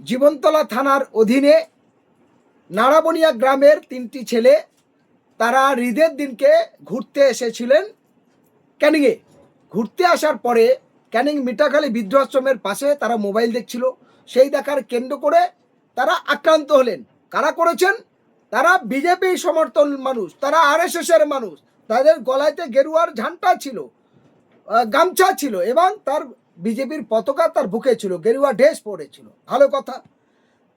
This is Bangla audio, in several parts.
জীবনতলা থানার অধীনে নাড়াবনিয়া গ্রামের 3টি ছেলে তারা ঈদের দিনকে ঘুরতে এসেছিলেন ক্যানিংয়ে। ঘুরতে আসার পরে ক্যানিং মিঠাখালী বৃদ্ধাশ্রমের পাশে তারা মোবাইল দেখছিল। সেই দেখার কেন্দ্র করে তারা আক্রান্ত হলেন। কারা করেছেন? তারা বিজেপি সমর্থন মানুষ, তারা আরএসএস এর মানুষ। তাদের গলায়তে গেরুয়ার ঝান্ডা ছিল, গামছা ছিল এবং তার বিজেপির পতাকা তার বুকে ছিল, গেরুয়া ড্রেস পরেছিল। ভালো কথা।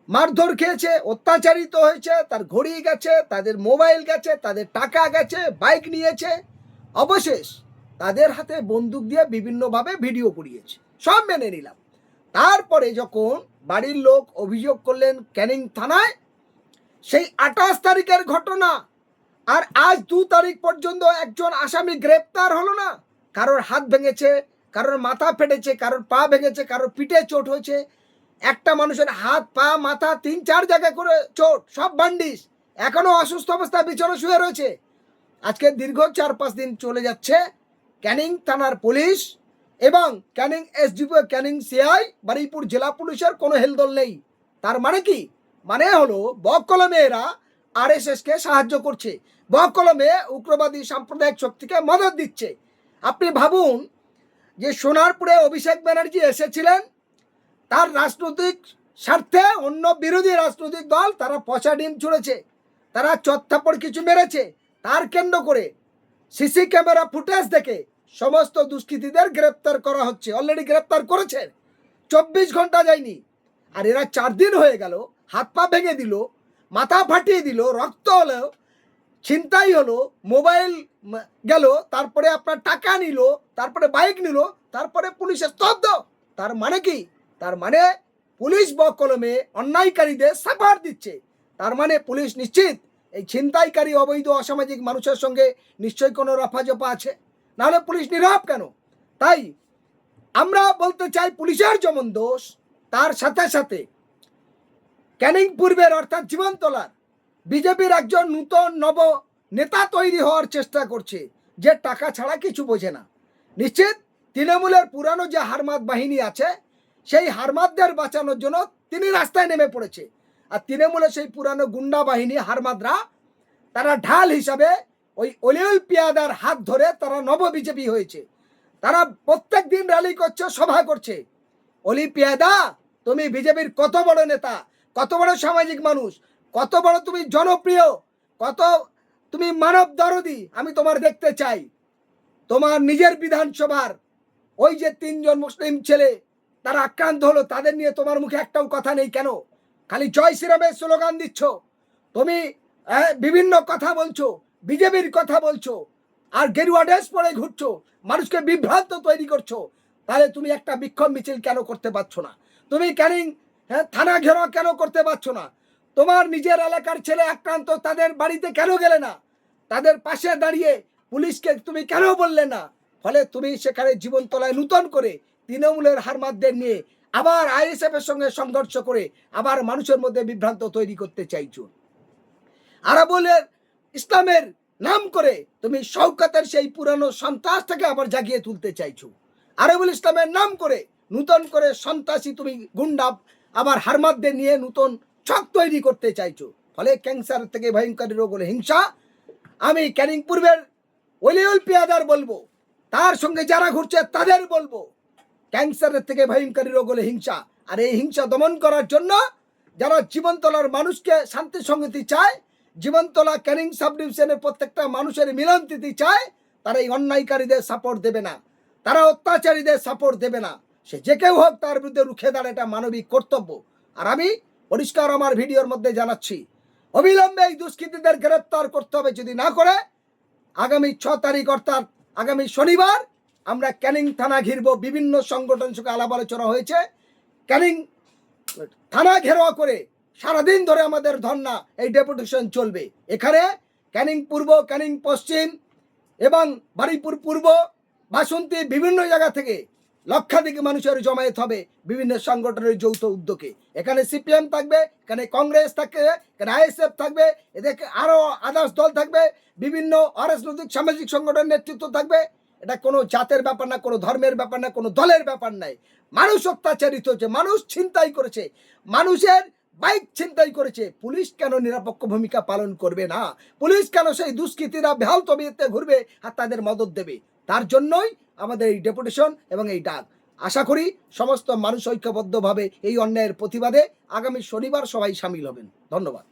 মারধর খেয়েছে, অত্যাচারিত হয়েছে, তার ঘড়ি গেছে, তাদের মোবাইল গেছে, তাদের টাকা গেছে, বাইক নিয়েছে। অবশেষ তাদের হাতে বন্দুক দিয়ে বিভিন্নভাবে ভিডিও করিয়েছে, সব মেনে নিলাম। তারপরে যখন বাড়ির লোক অভিযোগ করলেন ক্যানিং থানায়, সেই 28 তারিখের ঘটনা আর আজ 2 তারিখ পর্যন্ত একজন আসামি গ্রেপ্তার হলো না। কারোর হাত ভেঙেছে, কারোর মাথা ফেটেছে, কারোর পা ভেঙেছে, কারোর পিঠে চোট হয়েছে। একটা মানুষের হাত পা মাথা 3-4 জায়গায় করে চোট, সব ব্যান্ডিজ, এখনো অসুস্থ অবস্থায় বিছানা শুয়ে রয়েছে। আজকে দীর্ঘ 4-5 দিন চলে যাচ্ছে, ক্যানিং থানার পুলিশ এবং ক্যানিং এসডিপিও, ক্যানিং সিআই, বারুইপুর জেলা পুলিশের কোনো হেলদোল নেই। তার মানে কি? মানে হলো বকলমে এরা আরএসএসকে সাহায্য করছে, বকলমে উগ্রবাদী সাম্প্রদায়িক শক্তিকে মদত দিচ্ছে। আপনি ভাবুন যে সোনারপুরে অভিষেক ব্যানার্জি এসেছিলেন, তার রাজনৈতিক স্বার্থে অন্য বিরোধী রাজনৈতিক দল তারা পচা ডিম ছুঁড়েছে, তারা চত্থাপড় কিছু মেরেছে। তার কেন্দ্র করে সিসি ক্যামেরা ফুটেজ দেখে সমস্ত দুষ্কৃতীদের গ্রেপ্তার করা হচ্ছে। অলরেডি গ্রেপ্তার করেছে, 24 ঘন্টা যায়নি। আর এরা 4 দিন হয়ে গেল, হাত পা ভেঙে দিল, মাথা ফাটিয়ে দিল, রক্ত হলো, ছিনতাই হলো, মোবাইল গেল, তারপরে আপনার টাকা নিল, তারপরে বাইক নিল, তারপরে পুলিশের স্তব্ধ। তার মানে কি? তার মানে পুলিশ বকলমে অন্যায়কারীদের সাপোর্ট দিচ্ছে। তার মানে পুলিশ নিশ্চিত এই ছিনতাইকারী অবৈধ অসামাজিক মানুষের সঙ্গে নিশ্চয়ই কোনো রফাজফা আছে, নাহলে পুলিশ নীরব কেন? তাই আমরা বলতে চাই পুলিশের যেমন দোষ, তার সাথে সাথে ক্যানিং পূর্বের অর্থাৎ জীবনতলার বিজেপির একজন নূতন নব নেতা তৈরি হওয়ার চেষ্টা করছে, যে টাকা ছাড়া কিছু বোঝে না। নিশ্চিত তৃণমূলের পুরানো যে হারমাদ বাহিনী আছে, সেই হারমাদদের বাঁচানোর জন্য তিনি রাস্তায় নেমে পড়েছে। আর তৃণমূলের সেই পুরানো গুন্ডা বাহিনী হারমাদরা, তারা ঢাল হিসাবে ওই অলিউল পিয়াদার হাত ধরে তারা নব বিজেপি হয়েছে। তারা প্রত্যেক দিন র্যালি করছে, সভা করছে। অলি পিয়াদা, তুমি বিজেপির কত বড় নেতা, কত বড় সামাজিক মানুষ, কত বড় তুমি জনপ্রিয়, কত তুমি মানব দরদি, আমি তোমার দেখতে চাই। তোমার নিজের বিধানসভার ওই যে 3 জন মুসলিম ছেলে তারা আক্রান্ত হলো, তাদের নিয়ে তোমার মুখে একটাও কথা নেই কেন? খালি জয় শ্রীরামের স্লোগান দিচ্ছ, তুমি বিভিন্ন কথা বলছো, বিজেপির কথা বলছো, আর গেরুয়া ড্রেস পরে ঘুরছো, মানুষকে বিভ্রান্ত তৈরি করছো। তাহলে তুমি একটা বিক্ষোভ মিছিল কেন করতে পারছো না? তুমি ক্যানিং থানা ঘেরাও কেন করতে পারছো না? তোমার নিজের এলাকার ছেলে আক্রান্ত, তাদের বাড়িতে কেন গেলে না? তাদের পাশে দাঁড়িয়ে পুলিশকে তুমি কেন বললে না? ফলে তুমি সেখানে জীবনতলায় নূতন করে তৃণমূলের হারমাদদের নিয়ে আবার আইএসএফ এর সঙ্গে সংঘর্ষ করে আবার মানুষের মধ্যে বিভ্রান্ত তৈরি করতে চাইছো। আরাবুলের ইসলামের নাম করে তুমি শওকতের সেই পুরানো সন্ত্রাসটাকে আবার জাগিয়ে তুলতে চাইছো। আরাবুল ইসলামের নাম করে নূতন করে সন্ত্রাসী তুমি গুন্ডা আবার হারমাদদের নিয়ে নূতন ছক তৈরি করতে চাইছো। ফলে ক্যান্সার থেকে ভয়ঙ্কর রোগ হলো হিংসা। আমি ক্যানিং পূর্বের অলিউল পিয়াদার বলবো, তার সঙ্গে যারা ঘুরছে তাদের বলবো, ক্যান্সারের থেকে ভয়ঙ্কর রোগ হলো হিংসা। আর এই হিংসা দমন করার জন্য যারা জীবনতলার মানুষকে শান্তি সংহতি চায়, জীবনতলা ক্যানিং সাব ডিভিশনের প্রত্যেকটা মানুষের মিলন তিথি চায়, তারা এই অন্যায়কারীদের সাপোর্ট দেবে না, তারা অত্যাচারীদের সাপোর্ট দেবে না। সে যে কেউ হোক তার বিরুদ্ধে রুখে দাঁড়ায়, এটা মানবিক কর্তব্য। আর আমি পরিষ্কার আমার ভিডিওর মধ্যে জানাচ্ছি, অবিলম্বে এই দুষ্কৃতীদের গ্রেপ্তার করতে হবে। যদি না করে আগামী 6 তারিখ অর্থাৎ আগামী শনিবার আমরা ক্যানিং থানা ঘিরব। বিভিন্ন সংগঠনের সঙ্গে আলাপ আলোচনা হয়েছে। ক্যানিং থানা ঘেরাও করে সারাদিন ধরে আমাদের ধর্না, এই ডেপুটেশন চলবে। এখানে ক্যানিং পূর্ব, ক্যানিং পশ্চিম এবং বারুইপুর পূর্ব, বাসন্তী, বিভিন্ন জায়গা থেকে লক্ষাধিক মানুষের জমায়েত হবে বিভিন্ন সংগঠনের যৌথ উদ্যোগে। এখানে সিপিএম থাকবে, এখানে কংগ্রেস থাকবে, এখানে আইএসএফ থাকবে, এদেরকে আরও আদার্স দল থাকবে, বিভিন্ন অরাজনৈতিক সামাজিক সংগঠনের নেতৃত্ব থাকবে। এটা কোনো জাতের ব্যাপার না, কোনো ধর্মের ব্যাপার না, কোনো দলের ব্যাপার নাই। মানুষ অত্যাচারিত হচ্ছে, মানুষ ছিনতাই করেছে, মানুষের বাইক ছিনতাই করেছে। পুলিশ কেন নিরপেক্ষ ভূমিকা পালন করবে না? পুলিশ কেন সেই দুষ্কৃতীরা বেহাল তবিয়তে ঘুরবে আর তাদের মদত দেবে? তার জন্যই আমাদের এই ডেপুটেশন এবং এই ডাক। আশা করি সমস্ত মানুষ ঐক্যবদ্ধভাবে এই অন্যায়ের প্রতিবাদে আগামী শনিবার সবাই সামিল হবেন। ধন্যবাদ।